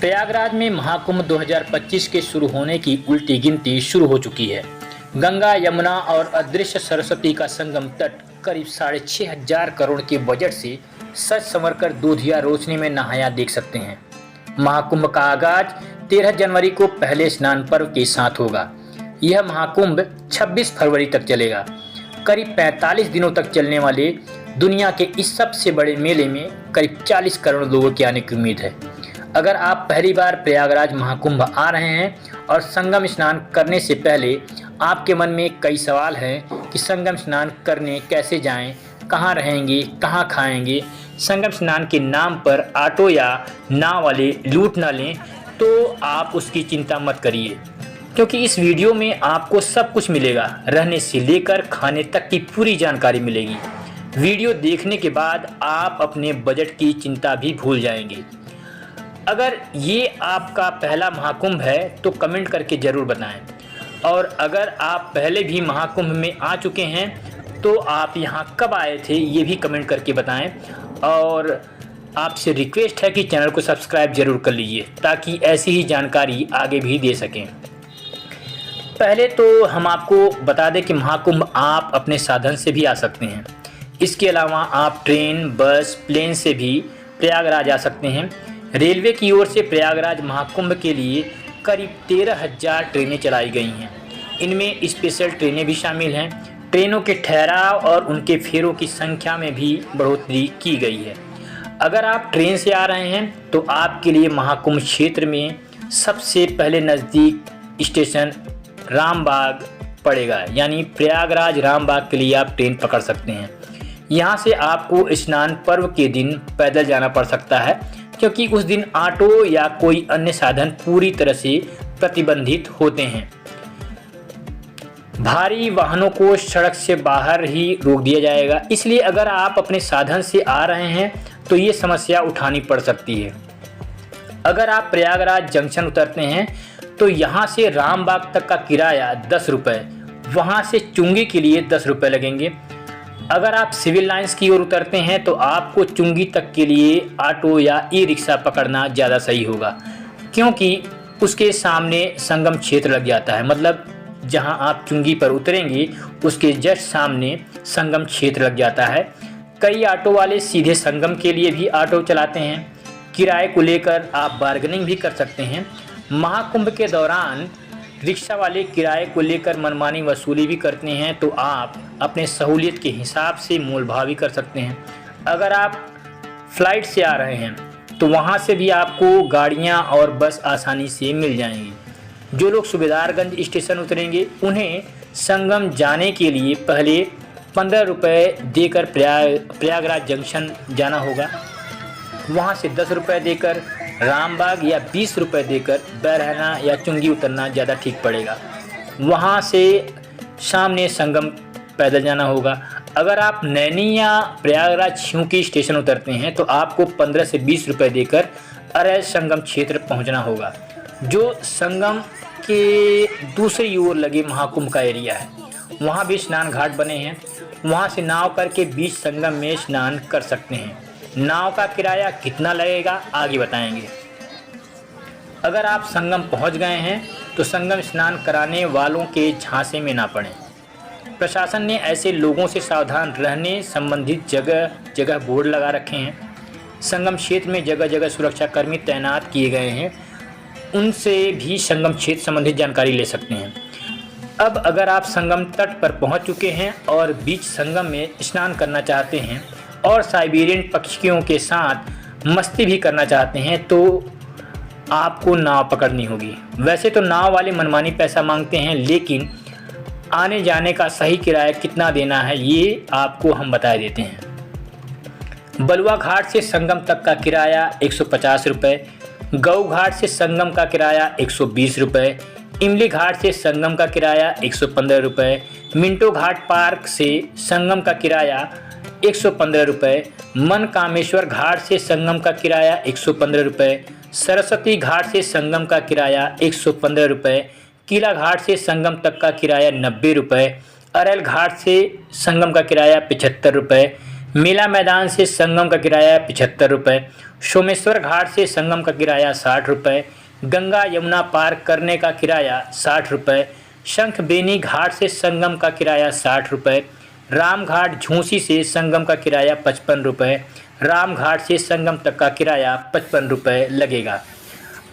प्रयागराज में महाकुंभ 2025 के शुरू होने की उल्टी गिनती शुरू हो चुकी है। गंगा, यमुना और अदृश्य सरस्वती का संगम तट करीब 6,500 करोड़ के बजट से सज संवर कर दूधिया रोशनी में नहाया देख सकते हैं। महाकुंभ का आगाज 13 जनवरी को पहले स्नान पर्व के साथ होगा। यह महाकुंभ 26 फरवरी तक चलेगा। करीब 45 दिनों तक चलने वाले दुनिया के इस सबसे बड़े मेले में करीब 40 करोड़ लोगों के आने की उम्मीद है। अगर आप पहली बार प्रयागराज महाकुंभ आ रहे हैं और संगम स्नान करने से पहले आपके मन में कई सवाल हैं कि संगम स्नान करने कैसे जाएं, कहां रहेंगे, कहां खाएंगे, संगम स्नान के नाम पर ऑटो या नाव वाले लूट न लें, तो आप उसकी चिंता मत करिए, क्योंकि इस वीडियो में आपको सब कुछ मिलेगा। रहने से लेकर खाने तक की पूरी जानकारी मिलेगी। वीडियो देखने के बाद आप अपने बजट की चिंता भी भूल जाएंगे। अगर ये आपका पहला महाकुंभ है तो कमेंट करके ज़रूर बताएं, और अगर आप पहले भी महाकुंभ में आ चुके हैं तो आप यहाँ कब आए थे ये भी कमेंट करके बताएं। और आपसे रिक्वेस्ट है कि चैनल को सब्सक्राइब ज़रूर कर लीजिए ताकि ऐसी ही जानकारी आगे भी दे सकें। पहले तो हम आपको बता दें कि महाकुंभ आप अपने साधन से भी आ सकते हैं। इसके अलावा आप ट्रेन, बस, प्लेन से भी प्रयागराज आ सकते हैं। रेलवे की ओर से प्रयागराज महाकुंभ के लिए करीब 13,000 ट्रेनें चलाई गई हैं। इनमें स्पेशल ट्रेनें भी शामिल हैं। ट्रेनों के ठहराव और उनके फेरों की संख्या में भी बढ़ोतरी की गई है। अगर आप ट्रेन से आ रहे हैं तो आपके लिए महाकुंभ क्षेत्र में सबसे पहले नज़दीक स्टेशन रामबाग पड़ेगा, यानी प्रयागराज रामबाग के लिए आप ट्रेन पकड़ सकते हैं। यहाँ से आपको स्नान पर्व के दिन पैदल जाना पड़ सकता है, क्योंकि उस दिन ऑटो या कोई अन्य साधन पूरी तरह से प्रतिबंधित होते हैं। भारी वाहनों को सड़क से बाहर ही रोक दिया जाएगा, इसलिए अगर आप अपने साधन से आ रहे हैं तो ये समस्या उठानी पड़ सकती है। अगर आप प्रयागराज जंक्शन उतरते हैं तो यहाँ से रामबाग तक का किराया 10 रुपये, वहाँ से चुंगी के लिए 10 रुपये लगेंगे। अगर आप सिविल लाइंस की ओर उतरते हैं तो आपको चुंगी तक के लिए ऑटो या ई-रिक्शा पकड़ना ज़्यादा सही होगा, क्योंकि उसके सामने संगम क्षेत्र लग जाता है। मतलब जहां आप चुंगी पर उतरेंगे उसके जस्ट सामने संगम क्षेत्र लग जाता है। कई ऑटो वाले सीधे संगम के लिए भी ऑटो चलाते हैं। किराए को लेकर आप बार्गेनिंग भी कर सकते हैं। महाकुंभ के दौरान रिक्शा वाले किराए को लेकर मनमानी वसूली भी करते हैं, तो आप अपने सहूलियत के हिसाब से मोल भाव भी कर सकते हैं। अगर आप फ्लाइट से आ रहे हैं तो वहां से भी आपको गाड़ियां और बस आसानी से मिल जाएंगी। जो लोग सूबेदारगंज स्टेशन उतरेंगे उन्हें संगम जाने के लिए पहले 15 रुपये देकर प्रयागराज जंक्शन जाना होगा। वहां से 10 रुपये देकर रामबाग या 20 रुपये देकर बैरहना या चुंगी उतरना ज़्यादा ठीक पड़ेगा। वहाँ से सामने संगम पैदल जाना होगा। अगर आप नैनी या प्रयागराज छिंकी स्टेशन उतरते हैं तो आपको 15 से 20 रुपये देकर अरैल संगम क्षेत्र पहुँचना होगा, जो संगम के दूसरी ओर लगे महाकुंभ का एरिया है। वहाँ भी स्नान घाट बने हैं। वहाँ से नाव करके बीच संगम में स्नान कर सकते हैं। नाव का किराया कितना लगेगा आगे बताएंगे। अगर आप संगम पहुंच गए हैं तो संगम स्नान कराने वालों के झांसे में ना पड़ें। प्रशासन ने ऐसे लोगों से सावधान रहने संबंधित जगह जगह बोर्ड लगा रखे हैं। संगम क्षेत्र में जगह जगह सुरक्षा कर्मी तैनात किए गए हैं, उनसे भी संगम क्षेत्र संबंधित जानकारी ले सकते हैं। अब अगर आप संगम तट पर पहुंच चुके हैं और बीच संगम में स्नान करना चाहते हैं और साइबेरियन पक्षियों के साथ मस्ती भी करना चाहते हैं तो आपको नाव पकड़नी होगी। वैसे तो नाव वाले मनमानी पैसा मांगते हैं, लेकिन आने जाने का सही किराया कितना देना है ये आपको हम बता देते हैं। बलुआ घाट से संगम तक का किराया 150 रुपये, गऊ घाट से संगम का किराया 120 रुपये, इमली घाट से संगम का किराया 115 रुपये, मिंटो घाट पार्क से संगम का किराया 115 रुपये, मनकामेश्वर घाट से संगम का किराया 115 रुपये, सरस्वती घाट से संगम का किराया 115 रुपये, किला घाट से संगम तक का किराया 90 रुपये, अरैल घाट से संगम का किराया 75 रुपये, मेला मैदान से संगम का किराया 75 रुपये। सोमेश्वर घाट से संगम का किराया 60 रुपये। गंगा यमुना पार करने का किराया 60 रुपये। शंख बेनी घाट से संगम का किराया 60 रुपये। रामघाट झूंसी से संगम का किराया 55 रुपये। रामघाट से संगम तक का किराया 55 रुपये लगेगा।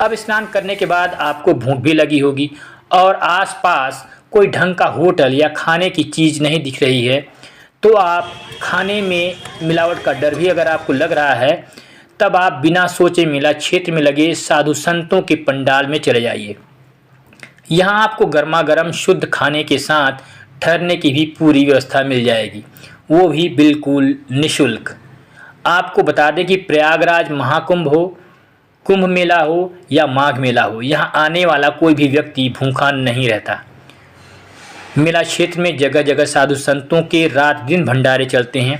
अब स्नान करने के बाद आपको भूख भी लगी होगी और आसपास कोई ढंग का होटल या खाने की चीज़ नहीं दिख रही है, तो आप खाने में मिलावट का डर भी अगर आपको लग रहा है, तब आप बिना सोचे मेला क्षेत्र में लगे साधु संतों के पंडाल में चले जाइए। यहाँ आपको गर्मा गर्म शुद्ध खाने के साथ ठहरने की भी पूरी व्यवस्था मिल जाएगी, वो भी बिल्कुल निःशुल्क। आपको बता दें कि प्रयागराज महाकुंभ हो, कुंभ मेला हो या माघ मेला हो, यहाँ आने वाला कोई भी व्यक्ति भूखा नहीं रहता। मेला क्षेत्र में जगह जगह साधु संतों के रात दिन भंडारे चलते हैं,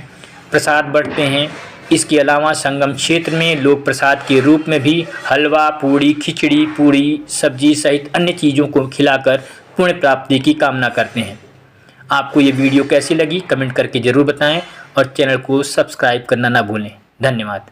प्रसाद बंटते हैं। इसके अलावा संगम क्षेत्र में लोग प्रसाद के रूप में भी हलवा, पूड़ी, खिचड़ी, पूड़ी, सब्जी सहित अन्य चीज़ों को खिलाकर पुण्य प्राप्ति की कामना करते हैं। आपको ये वीडियो कैसी लगी कमेंट करके ज़रूर बताएं और चैनल को सब्सक्राइब करना ना भूलें। धन्यवाद।